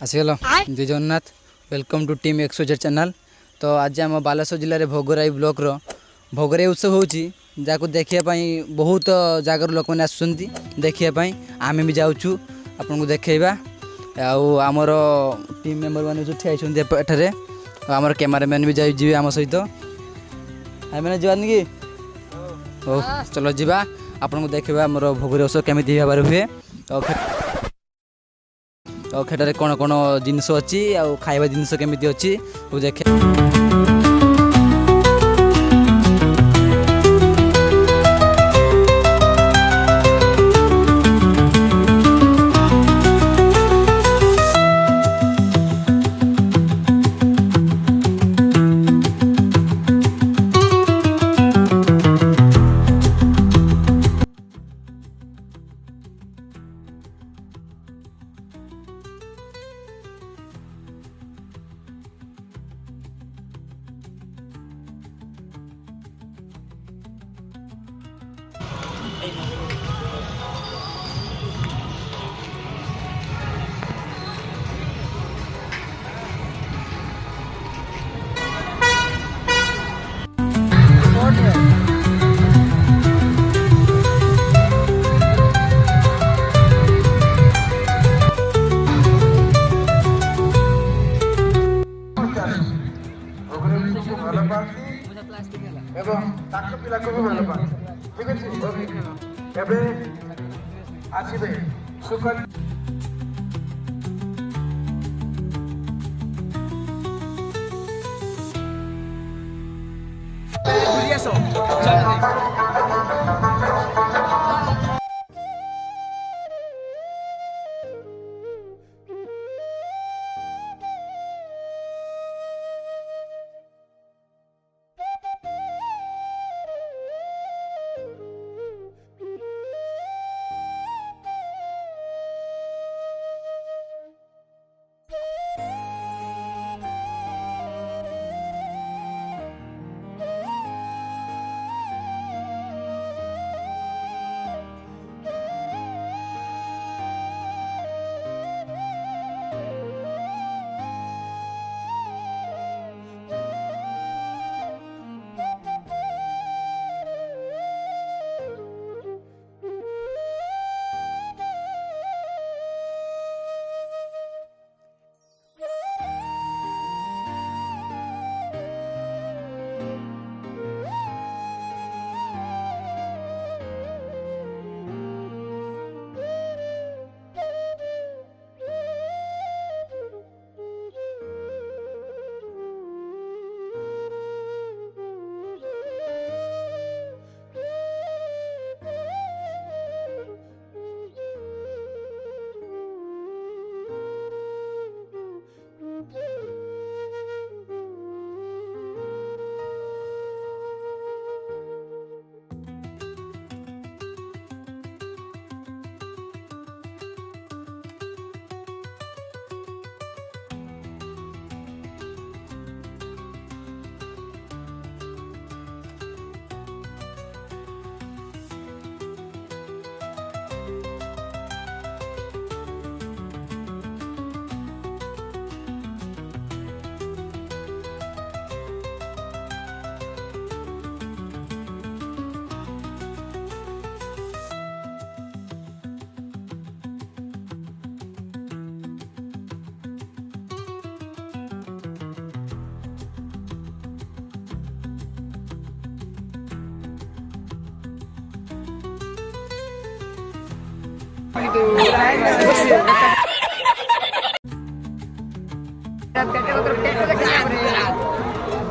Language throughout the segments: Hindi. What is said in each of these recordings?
आसीगल जय जगन्नाथ वेलकम टू टीम एक्सोजेड चैनल। तो आज आम बालेश्वर जिले में भोगराई ब्लॉक रो भोगराई उत्सव होची जाको देखापी बहुत जगार लोक मैंने आसुँच देखापी आम भी जाऊँ आपन को देखा आमर टीम मेम्बर मैंने जो ठिया आमर कैमेरामैन भी जी आम सहित मैंने जानी कि हो चलो जा आपन को देखा मोर भोगराई उत्सव केमी भाव हुए तो खेटारे कौन कौन जिनस अच्छी खाଇବା जिनस केमी अच्छी देखे।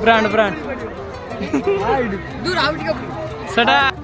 ब्रांड ब्रांड दूर आउट सटा